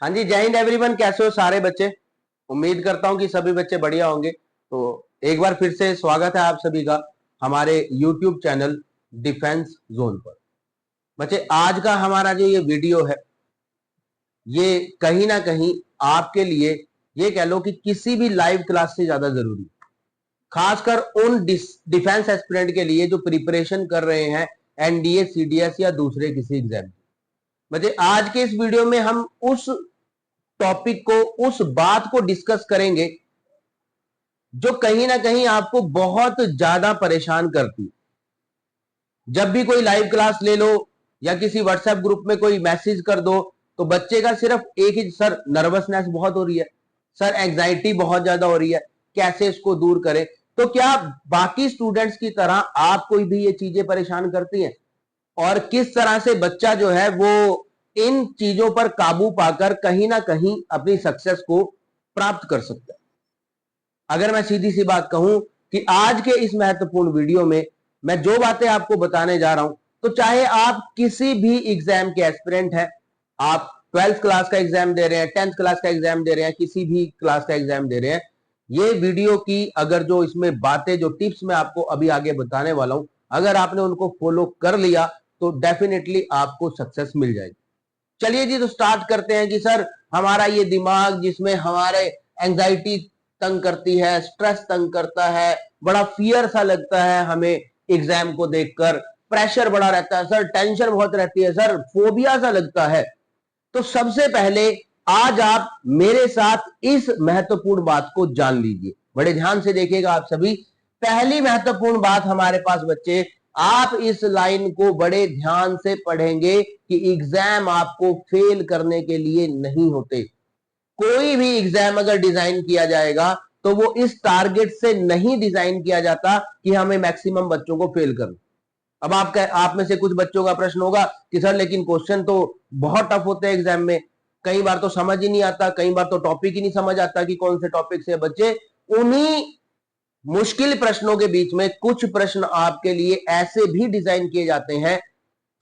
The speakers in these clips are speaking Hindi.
हाँ जी, जय हिंद एवरीवन। कैसे हो सारे बच्चे? उम्मीद करता हूं कि सभी बच्चे बढ़िया होंगे। तो एक बार फिर से स्वागत है आप सभी का हमारे YouTube चैनल डिफेंस जोन पर। बच्चे, आज का हमारा जो ये वीडियो है, ये कहीं ना कहीं आपके लिए ये कह लो कि किसी भी लाइव क्लास से ज्यादा जरूरी है, खासकर उन डिफेंस एस्पिरेंट के लिए जो प्रिपरेशन कर रहे हैं एनडीए, सीडीएस या दूसरे किसी एग्जाम। बच्चे, आज के इस वीडियो में हम उस टॉपिक को, उस बात को डिस्कस करेंगे जो कहीं ना कहीं आपको बहुत ज्यादा परेशान करती है। जब भी कोई लाइव क्लास ले लो या किसी व्हाट्सएप ग्रुप में कोई मैसेज कर दो, तो बच्चे का सिर्फ एक ही, सर नर्वसनेस बहुत हो रही है, सर एंजाइटी बहुत ज्यादा हो रही है, कैसे इसको दूर करें। तो क्या बाकी स्टूडेंट्स की तरह आपको भी ये चीजें परेशान करती हैं? और किस तरह से बच्चा जो है वो इन चीजों पर काबू पाकर कहीं ना कहीं अपनी सक्सेस को प्राप्त कर सकता है? अगर मैं सीधी सी बात कहूं कि आज के इस महत्वपूर्ण वीडियो में मैं जो बातें आपको बताने जा रहा हूं, तो चाहे आप किसी भी एग्जाम के एस्पिरेंट हैं, आप 12th क्लास का एग्जाम दे रहे हैं, 10th क्लास का एग्जाम दे रहे हैं, किसी भी क्लास का एग्जाम दे रहे हैं, ये वीडियो की अगर जो इसमें बातें, जो टिप्स मैं आपको अभी आगे बताने वाला हूं, अगर आपने उनको फॉलो कर लिया तो डेफिनेटली आपको सक्सेस मिल जाएगी। चलिए जी, तो स्टार्ट करते हैं कि सर हमारा ये दिमाग जिसमें हमारे एंजाइटी तंग करती है, स्ट्रेस तंग करता है, बड़ा फियर सा लगता है हमें एग्जाम को देखकर, प्रेशर बड़ा रहता है सर, टेंशन बहुत रहती है सर, फोबिया सा लगता है। तो सबसे पहले आज आप मेरे साथ इस महत्वपूर्ण बात को जान लीजिए, बड़े ध्यान से देखिएगा आप सभी। पहली महत्वपूर्ण बात हमारे पास बच्चे, आप इस लाइन को बड़े ध्यान से पढ़ेंगे कि एग्जाम आपको फेल करने के लिए नहीं होते। कोई भी एग्जाम अगर डिजाइन किया जाएगा तो वो इस टारगेट से नहीं डिजाइन किया जाता कि हमें मैक्सिमम बच्चों को फेल करना। अब आप में से कुछ बच्चों का प्रश्न होगा कि सर लेकिन क्वेश्चन तो बहुत टफ होते हैं एग्जाम में, कई बार तो समझ ही नहीं आता, कई बार तो टॉपिक ही नहीं समझ आता कि कौन से टॉपिक से। बच्चे, उन्हीं मुश्किल प्रश्नों के बीच में कुछ प्रश्न आपके लिए ऐसे भी डिजाइन किए जाते हैं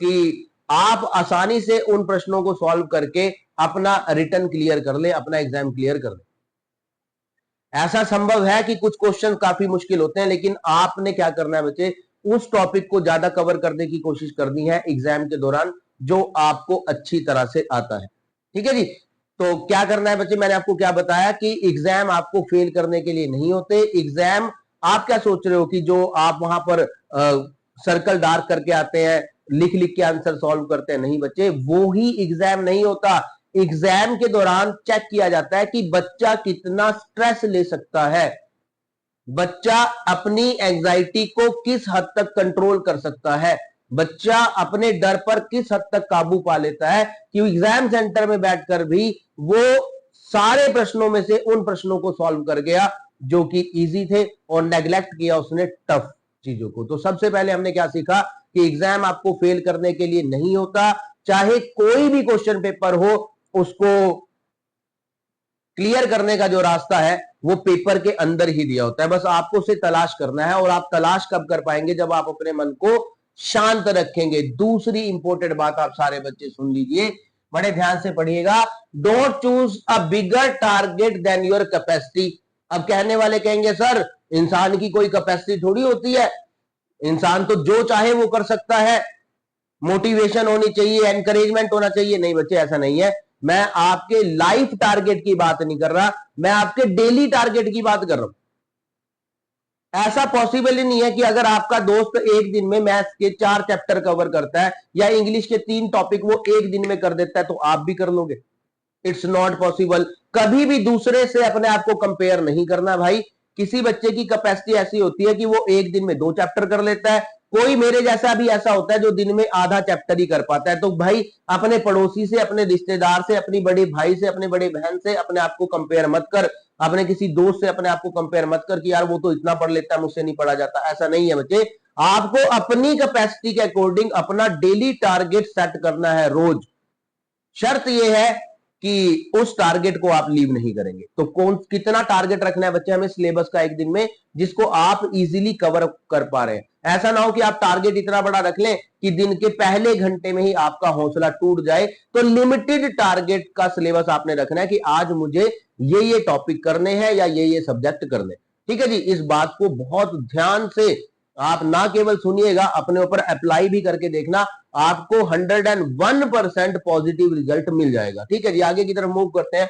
कि आप आसानी से उन प्रश्नों को सॉल्व करके अपना रिटर्न क्लियर कर ले, अपना एग्जाम क्लियर कर ले। ऐसा संभव है कि कुछ क्वेश्चन काफी मुश्किल होते हैं, लेकिन आपने क्या करना है बच्चे, उस टॉपिक को ज्यादा कवर करने की कोशिश करनी है एग्जाम के दौरान जो आपको अच्छी तरह से आता है। ठीक है जी? तो क्या करना है बच्चे, मैंने आपको क्या बताया कि एग्जाम आपको फेल करने के लिए नहीं होते। एग्जाम, आप क्या सोच रहे हो कि जो आप वहां पर सर्कल डार्क करके आते हैं, लिख लिख के आंसर सॉल्व करते हैं, नहीं बच्चे, वो ही एग्जाम नहीं होता। एग्जाम के दौरान चेक किया जाता है कि बच्चा कितना स्ट्रेस ले सकता है, बच्चा अपनी एंजाइटी को किस हद तक कंट्रोल कर सकता है, बच्चा अपने डर पर किस हद तक काबू पा लेता है कि एग्जाम सेंटर में बैठकर भी वो सारे प्रश्नों में से उन प्रश्नों को सॉल्व कर गया जो कि इजी थे, और नेग्लेक्ट किया उसने टफ चीजों को। तो सबसे पहले हमने क्या सीखा कि एग्जाम आपको फेल करने के लिए नहीं होता। चाहे कोई भी क्वेश्चन पेपर हो, उसको क्लियर करने का जो रास्ता है वो पेपर के अंदर ही दिया होता है, बस आपको उसे तलाश करना है। और आप तलाश कब कर पाएंगे? जब आप अपने मन को शांत रखेंगे। दूसरी इंपॉर्टेंट बात आप सारे बच्चे सुन लीजिए, बड़े ध्यान से पढ़िएगा, don't choose a bigger target than your capacity. अब कहने वाले कहेंगे सर इंसान की कोई कैपेसिटी थोड़ी होती है, इंसान तो जो चाहे वो कर सकता है, मोटिवेशन होनी चाहिए, एनकरेजमेंट होना चाहिए। नहीं बच्चे, ऐसा नहीं है। मैं आपके लाइफ टारगेट की बात नहीं कर रहा, मैं आपके डेली टारगेट की बात कर रहा हूं। ऐसा पॉसिबल ही नहीं है कि अगर आपका दोस्त एक दिन में मैथ्स के 4 चैप्टर कवर करता है या इंग्लिश के 3 टॉपिक वो एक दिन में कर देता है तो आप भी कर लोगे। It's not possible. कभी भी दूसरे से अपने आप को कंपेयर नहीं करना भाई। किसी बच्चे की कैपेसिटी ऐसी होती है कि वो एक दिन में 2 चैप्टर कर लेता है, कोई मेरे जैसा भी ऐसा होता है जो दिन में आधा चैप्टर ही कर पाता है। तो भाई अपने पड़ोसी से, अपने रिश्तेदार से, अपनी बड़े भाई से, अपने बड़े बहन से अपने आप को कंपेयर मत कर, अपने किसी दोस्त से अपने आप को कंपेयर मत कर कि यार वो तो इतना पढ़ लेता है, मुझसे नहीं पढ़ा जाता। ऐसा नहीं है बच्चे, आपको अपनी कैपेसिटी के अकॉर्डिंग अपना डेली टारगेट सेट करना है रोज। शर्त यह है कि उस टारगेट को आप लीव नहीं करेंगे। तो कौन कितना टारगेट रखना है बच्चे हमें सिलेबस का एक दिन में, जिसको आप इजीली कवर कर पा रहे हैं। ऐसा ना हो कि आप टारगेट इतना बड़ा रख लें कि दिन के पहले घंटे में ही आपका हौसला टूट जाए। तो लिमिटेड टारगेट का सिलेबस आपने रखना है कि आज मुझे ये टॉपिक करने हैं या ये सब्जेक्ट करने। ठीक है जी, इस बात को बहुत ध्यान से आप ना केवल सुनिएगा, अपने ऊपर अप्लाई भी करके देखना, आपको 101% पॉजिटिव रिजल्ट मिल जाएगा। ठीक है जी, आगे की तरफ मूव करते हैं।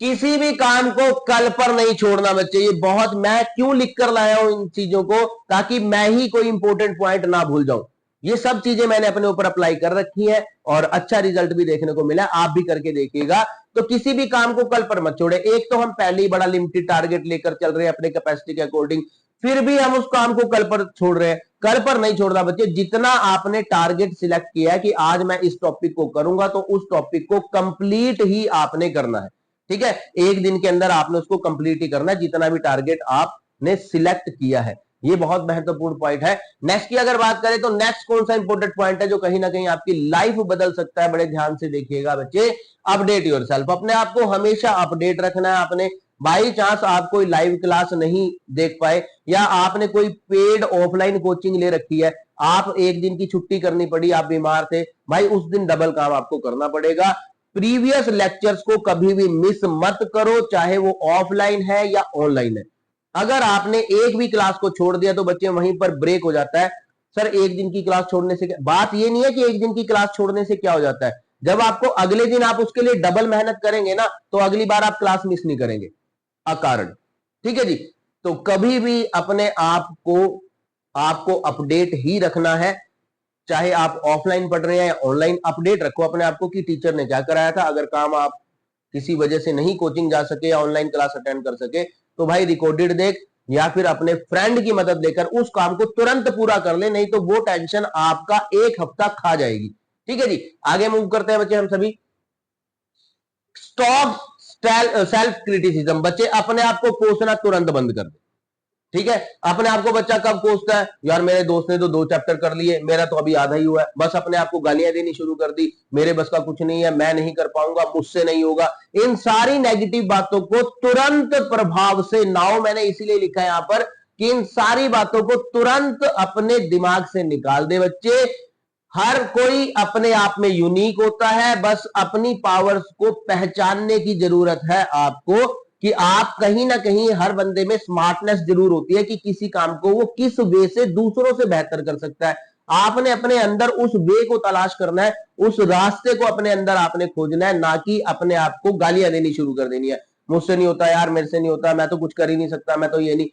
किसी भी काम को कल पर नहीं छोड़ना बच्चे, ये बहुत, मैं क्यों लिख कर लाया हूं इन चीजों को, ताकि मैं ही कोई इंपॉर्टेंट पॉइंट ना भूल जाऊं। ये सब चीजें मैंने अपने ऊपर अप्लाई कर रखी है और अच्छा रिजल्ट भी देखने को मिला, आप भी करके देखिएगा। तो किसी भी काम को कल पर मत छोड़े। एक तो हम पहले ही बड़ा लिमिटेड टारगेट लेकर चल रहे हैं अपने कैपेसिटी के अकॉर्डिंग, फिर भी हम उस काम को कल पर छोड़ रहे हैं। कल पर नहीं छोड़ना बच्चे, जितना आपने टारगेट सिलेक्ट किया है कि आज मैं इस टॉपिक को करूंगा, तो उस टॉपिक को कंप्लीट ही आपने करना है। ठीक है, एक दिन के अंदर आपने उसको कंप्लीट ही करना है, जितना भी टारगेट आपने सिलेक्ट किया है। ये बहुत महत्वपूर्ण पॉइंट है। नेक्स्ट की अगर बात करें तो नेक्स्ट कौन सा इंपॉर्टेंट पॉइंट है जो कहीं ना कहीं आपकी लाइफ बदल सकता है, बड़े ध्यान से देखिएगा बच्चे। अपडेट योरसेल्फ, अपने आप को हमेशा अपडेट रखना है। आपने बाई चांस आप कोई लाइव क्लास नहीं देख पाए या आपने कोई पेड ऑफलाइन कोचिंग ले रखी है, आप एक दिन की छुट्टी करनी पड़ी, आप बीमार थे भाई, उस दिन डबल काम आपको करना पड़ेगा। प्रीवियस लेक्चर्स को कभी भी मिस मत करो, चाहे वो ऑफलाइन है या ऑनलाइन है। अगर आपने एक भी क्लास को छोड़ दिया तो बच्चे वहीं पर ब्रेक हो जाता है। सर एक दिन की क्लास छोड़ने से क्या, बात ये नहीं है कि एक दिन की क्लास छोड़ने से क्या हो जाता है, जब आपको अगले दिन आप उसके लिए डबल मेहनत करेंगे ना, तो अगली बार आप क्लास मिस नहीं करेंगे अकारण। ठीक है जी, तो कभी भी अपने आप को आपको अपडेट ही रखना है, चाहे आप ऑफलाइन पढ़ रहे हैं या ऑनलाइन, अपडेट रखो अपने आप को कि टीचर ने क्या कराया था। अगर काम आप किसी वजह से नहीं कोचिंग जा सके या ऑनलाइन क्लास अटेंड कर सके, तो भाई रिकॉर्डेड देख या फिर अपने फ्रेंड की मदद लेकर उस काम को तुरंत पूरा कर ले, नहीं तो वो टेंशन आपका एक हफ्ता खा जाएगी। ठीक है जी, आगे मूव करते हैं बच्चे हम सभी। स्टॉप सेल्फ क्रिटिसिज्म, बच्चे अपने आप को कोसना तुरंत बंद कर दे। ठीक है, अपने आप को बच्चा कब कोसता है, यार मेरे दोस्त ने तो 2 चैप्टर कर लिए, मेरा तो अभी आधा ही हुआ है, बस अपने आप को गालियां देनी शुरू कर दी, मेरे बस का कुछ नहीं है, मैं नहीं कर पाऊंगा, मुझसे नहीं होगा। इन सारी नेगेटिव बातों को तुरंत प्रभाव से, नाउ मैंने इसीलिए लिखा है यहां पर कि इन सारी बातों को तुरंत अपने दिमाग से निकाल दे बच्चे। हर कोई अपने आप में यूनिक होता है, बस अपनी पावर्स को पहचानने की जरूरत है आपको, कि आप कहीं ना कहीं, हर बंदे में स्मार्टनेस जरूर होती है कि किसी काम को वो किस वे से दूसरों से बेहतर कर सकता है। आपने अपने अंदर उस वे को तलाश करना है, उस रास्ते को अपने अंदर आपने खोजना है, ना कि अपने आप को गालियां देनी शुरू कर देनी है, मुझसे नहीं होता यार, मेरे से नहीं होता, मैं तो कुछ कर ही नहीं सकता, मैं तो ये नहीं।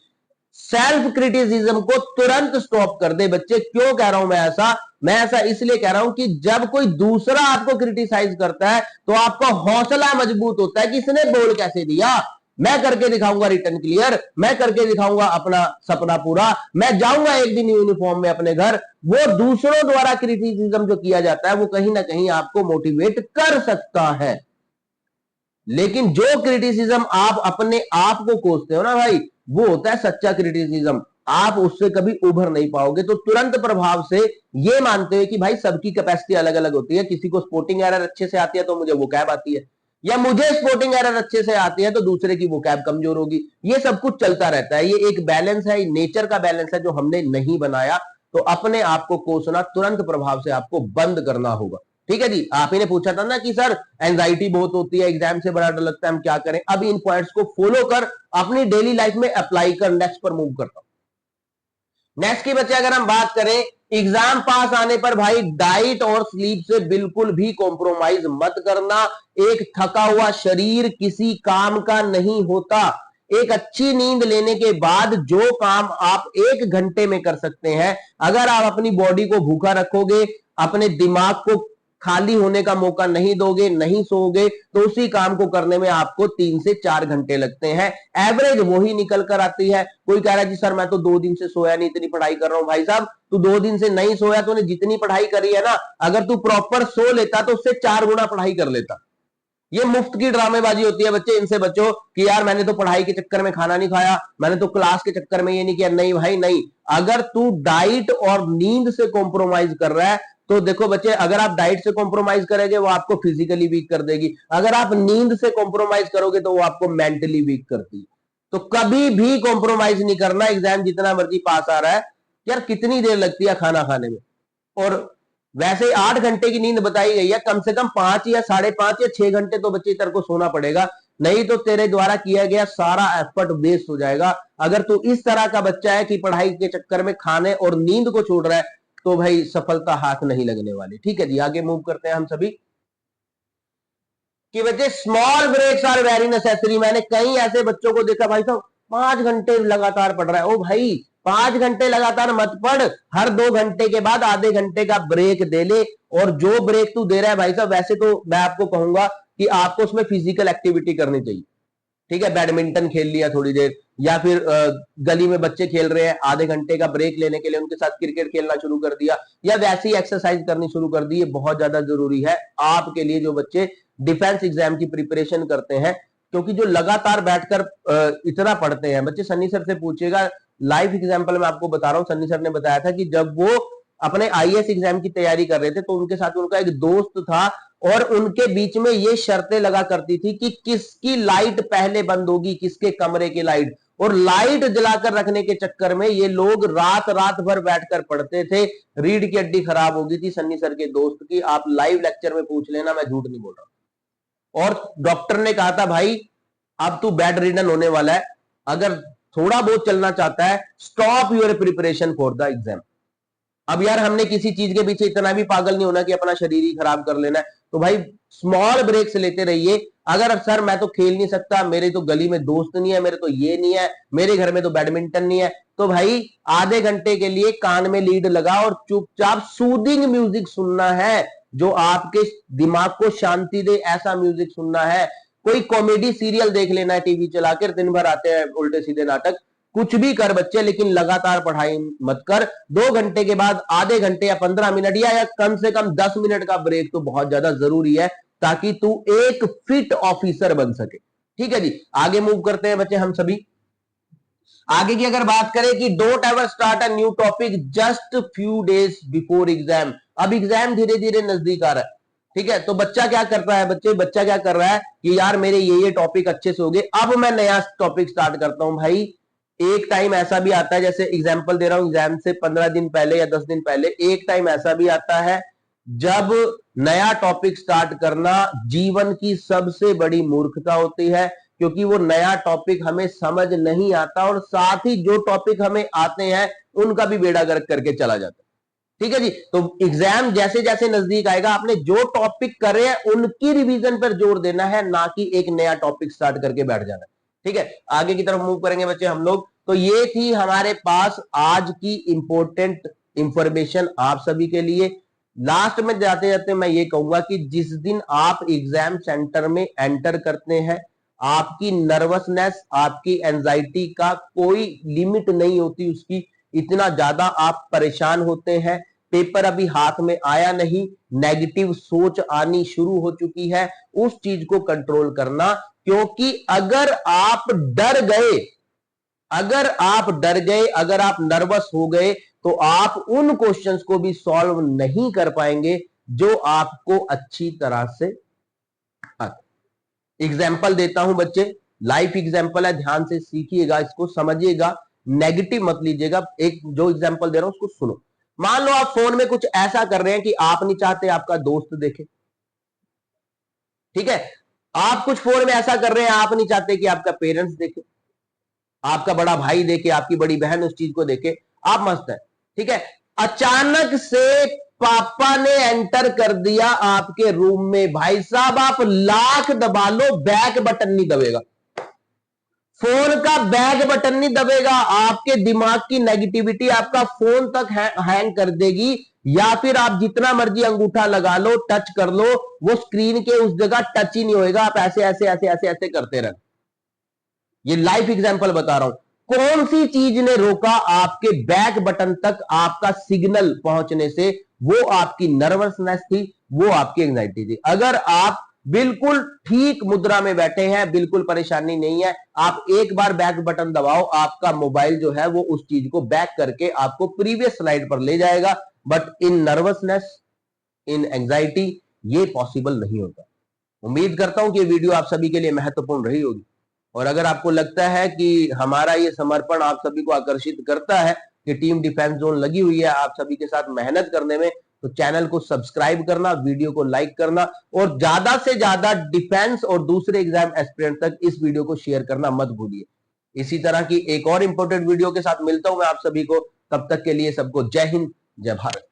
सेल्फ क्रिटिसिज्म को तुरंत स्टॉप कर दे बच्चे। क्यों कह रहा हूं मैं ऐसा इसलिए कह रहा हूं कि जब कोई दूसरा आपको क्रिटिसाइज करता है तो आपका हौसला मजबूत होता है कि इसने बोल कैसे दिया, मैं करके दिखाऊंगा रिटर्न क्लियर, मैं करके दिखाऊंगा अपना सपना पूरा, मैं जाऊंगा एक दिन यूनिफॉर्म में अपने घर। वो दूसरों द्वारा क्रिटिसिज्म जो किया जाता है वो कहीं ना कहीं आपको मोटिवेट कर सकता है, लेकिन जो क्रिटिसिज्म आप अपने आप को कोसते हो ना भाई, वो होता है सच्चा क्रिटिसिज्म। आप उससे कभी उभर नहीं पाओगे। तो तुरंत प्रभाव से ये मानते हुए कि भाई सबकी कैपेसिटी अलग अलग होती है, किसी को स्पोर्टिंग एरर अच्छे से आती है तो मुझे वो कैब आती है, या मुझे स्पोर्टिंग एरर अच्छे से आती है तो दूसरे की वो कैब कमजोर होगी। ये सब कुछ चलता रहता है, ये एक बैलेंस है, नेचर का बैलेंस है जो हमने नहीं बनाया। तो अपने आप को कोसना तुरंत प्रभाव से आपको बंद करना होगा। ठीक है जी, आप ही ने पूछा था ना कि सर एंजाइटी बहुत होती है, एग्जाम से बड़ा डर लगता है, हम क्या करें। अब इन पॉइंट्स को फॉलो कर अपनी डेली लाइफ में अप्लाई कर। नेक्स्ट पर मूव करता हूं। नेक्स्ट की बच्चे अगर हम बात करें, एग्जाम पास आने पर भाई डाइट और स्लीप से बिल्कुल भी कॉम्प्रोमाइज मत करना। एक थका हुआ शरीर किसी काम का नहीं होता। एक अच्छी नींद लेने के बाद जो काम आप 1 घंटे में कर सकते हैं, अगर आप अपनी बॉडी को भूखा रखोगे, अपने दिमाग को खाली होने का मौका नहीं दोगे, नहीं सोओगे, तो उसी काम को करने में आपको 3 से 4 घंटे लगते हैं। एवरेज वही निकल कर आती है। कोई कह रहा है जी सर मैं तो 2 दिन से सोया नहीं, इतनी पढ़ाई कर रहा हूं। भाई साहब तू 2 दिन से नहीं सोया, तूने जितनी पढ़ाई करी है ना, अगर तू प्रॉपर सो लेता तो उससे 4 गुना पढ़ाई कर लेता। ये मुफ्त की ड्रामेबाजी होती है बच्चे, इनसे बचो कि यार मैंने तो पढ़ाई के चक्कर में खाना नहीं खाया, मैंने तो क्लास के चक्कर में ये नहीं किया। नहीं भाई नहीं, अगर तू डाइट और नींद से कॉम्प्रोमाइज कर रहा है तो देखो बच्चे, अगर आप डाइट से कॉम्प्रोमाइज करेंगे वो आपको फिजिकली वीक कर देगी, अगर आप नींद से कॉम्प्रोमाइज करोगे तो वो आपको मेंटली वीक करती है। तो कभी भी कॉम्प्रोमाइज नहीं करना, एग्जाम जितना मर्जी पास आ रहा है। यार कितनी देर लगती है खाना खाने में, और वैसे 8 घंटे की नींद बताई गई है, कम से कम 5 या 5.5 या 6 घंटे तो बच्चे तेरे को सोना पड़ेगा, नहीं तो तेरे द्वारा किया गया सारा एफर्ट वेस्ट हो जाएगा। अगर तू इस तरह का बच्चा है कि पढ़ाई के चक्कर में खाने और नींद को छोड़ रहा है, तो भाई सफलता हाथ नहीं लगने वाली। ठीक है जी, आगे मूव करते हैं हम सभी कि बच्चे small breaks are very necessary. मैंने कई ऐसे बच्चों को देखा, भाई साहब 5 घंटे लगातार पढ़ रहा है। ओ भाई 5 घंटे लगातार मत पढ़, हर 2 घंटे के बाद आधे घंटे का ब्रेक दे ले। और जो ब्रेक तू दे रहा है भाई साहब, वैसे तो मैं आपको कहूंगा कि आपको उसमें फिजिकल एक्टिविटी करनी चाहिए। ठीक है, बैडमिंटन खेल लिया थोड़ी देर, या फिर गली में बच्चे खेल रहे हैं, आधे घंटे का ब्रेक लेने के लिए उनके साथ क्रिकेट खेलना शुरू कर दिया, या वैसी एक्सरसाइज करनी शुरू कर दी। ये बहुत ज्यादा जरूरी है आपके लिए जो बच्चे डिफेंस एग्जाम की प्रिपरेशन करते हैं, क्योंकि जो लगातार बैठकर इतना पढ़ते हैं बच्चे, सन्नी सर से पूछिएगा। लाइव एग्जाम्पल में आपको बता रहा हूं, सन्नी सर ने बताया था कि जब वो अपने आईएएस एग्जाम की तैयारी कर रहे थे, तो उनके साथ उनका एक दोस्त था, और उनके बीच में ये शर्तें लगा करती थी कि किसकी लाइट पहले बंद होगी, किसके कमरे की लाइट। और लाइट जलाकर रखने के चक्कर में ये लोग रात रात भर बैठकर पढ़ते थे। रीढ़ की हड्डी खराब हो गई थी सन्नी सर के दोस्त की, आप लाइव लेक्चर में पूछ लेना, मैं झूठ नहीं बोल रहा। और डॉक्टर ने कहा था भाई अब तू बेड रिडन होने वाला है, अगर थोड़ा बहुत चलना चाहता है, stop your preparation for the exam. अब यार हमने किसी चीज के पीछे इतना भी पागल नहीं होना कि अपना शरीर ही खराब कर लेना है। तो भाई स्मॉल ब्रेक्स लेते रहिए। अगर सर मैं तो खेल नहीं सकता, मेरे तो गली में दोस्त नहीं है, मेरे तो ये नहीं है, मेरे घर में तो बैडमिंटन नहीं है, तो भाई आधे घंटे के लिए कान में लीड लगा और चुपचाप सूदिंग म्यूजिक सुनना है, जो आपके दिमाग को शांति दे, ऐसा म्यूजिक सुनना है। कोई कॉमेडी सीरियल देख लेना है टीवी चलाकर, दिन भर आते हैं उल्टे सीधे नाटक। कुछ भी कर बच्चे, लेकिन लगातार पढ़ाई मत कर। 2 घंटे के बाद आधे घंटे या 15 मिनट या कम से कम 10 मिनट का ब्रेक तो बहुत ज्यादा जरूरी है, ताकि तू एक फिट ऑफिसर बन सके। ठीक है जी, आगे मूव करते हैं बच्चे हम सभी। आगे की अगर बात करें कि don't ever start a new topic just few days before exam. अब एग्जाम धीरे धीरे नजदीक आ रहा है। ठीक है, तो बच्चा क्या कर रहा है, बच्चा क्या कर रहा है कि यार मेरे ये टॉपिक अच्छे से हो गए, अब मैं नया टॉपिक स्टार्ट करता हूं। भाई एक टाइम ऐसा भी आता है, जैसे एग्जाम्पल दे रहा हूं, एग्जाम से 15 दिन पहले या 10 दिन पहले एक टाइम ऐसा भी आता है जब नया टॉपिक स्टार्ट करना जीवन की सबसे बड़ी मूर्खता होती है, क्योंकि वो नया टॉपिक हमें समझ नहीं आता, और साथ ही जो टॉपिक हमें आते हैं उनका भी बेड़ा गर्क करके चला जाता है। ठीक है जी, तो एग्जाम जैसे जैसे नजदीक आएगा, आपने जो टॉपिक करे हैं उनकी रिवीजन पर जोर देना है, ना कि एक नया टॉपिक स्टार्ट करके बैठ जाना है। ठीक है, आगे की तरफ मूव करेंगे बच्चे हम लोग। तो ये थी हमारे पास आज की इंपॉर्टेंट इंफॉर्मेशन आप सभी के लिए। लास्ट में जाते जाते मैं ये कहूंगा कि जिस दिन आप एग्जाम सेंटर में एंटर करते हैं, आपकी नर्वसनेस, आपकी एंजाइटी का कोई लिमिट नहीं होती उसकी, इतना ज्यादा आप परेशान होते हैं। पेपर अभी हाथ में आया नहीं, नेगेटिव सोच आनी शुरू हो चुकी है, उस चीज को कंट्रोल करना। क्योंकि अगर आप डर गए, अगर आप नर्वस हो गए, तो आप उन क्वेश्चंस को भी सॉल्व नहीं कर पाएंगे जो आपको अच्छी तरह से आते। एग्जाम्पल देता हूं बच्चे, लाइफ एग्जाम्पल है, ध्यान से सीखिएगा, इसको समझिएगा, नेगेटिव मत लीजिएगा। एक जो एग्जाम्पल दे रहा हूं उसको सुनो। मान लो आप फोन में कुछ ऐसा कर रहे हैं कि आप नहीं चाहते आपका दोस्त देखे। ठीक है, आप कुछ फोन में ऐसा कर रहे हैं, आप नहीं चाहते कि आपका पेरेंट्स देखे, आपका बड़ा भाई देखे, आपकी बड़ी बहन उस चीज को देखे, आप मस्त है। ठीक है, अचानक से पापा ने एंटर कर दिया आपके रूम में, भाई साहब आप लाख दबा लो, बैक बटन नहीं दबेगा, फोन का बैक बटन नहीं दबेगा। आपके दिमाग की नेगेटिविटी आपका फोन तक हैंग कर देगी, या फिर आप जितना मर्जी अंगूठा लगा लो, टच कर लो, वो स्क्रीन के उस जगह टच ही नहीं होएगा, आप ऐसे ऐसे ऐसे ऐसे ऐसे करते रहे। ये लाइफ एग्जांपल बता रहा हूं। कौन सी चीज ने रोका आपके बैक बटन तक आपका सिग्नल पहुंचने से? वो आपकी नर्वसनेस थी, वो आपकी एंजाइटी थी। अगर आप बिल्कुल ठीक मुद्रा में बैठे हैं, बिल्कुल परेशानी नहीं है, आप एक बार बैक बटन दबाओ, आपका मोबाइल जो है वो उस चीज को बैक करके आपको प्रीवियस स्लाइड पर ले जाएगा। But in nervousness, in anxiety, ये पॉसिबल नहीं होता। उम्मीद करता हूं कि ये वीडियो आप सभी के लिए महत्वपूर्ण रही होगी। और अगर आपको लगता है कि हमारा ये समर्पण आप सभी को आकर्षित करता है कि टीम डिफेंस जोन लगी हुई है आप सभी के साथ मेहनत करने में, तो चैनल को सब्सक्राइब करना, वीडियो को लाइक करना और ज्यादा से ज्यादा डिफेंस और दूसरे एग्जाम एस्पिरेंट तक इस वीडियो को शेयर करना मत भूलिए। इसी तरह की एक और इंपॉर्टेंट वीडियो के साथ मिलता हूं मैं आप सभी को, तब तक के लिए सबको जय हिंद, जय भारत।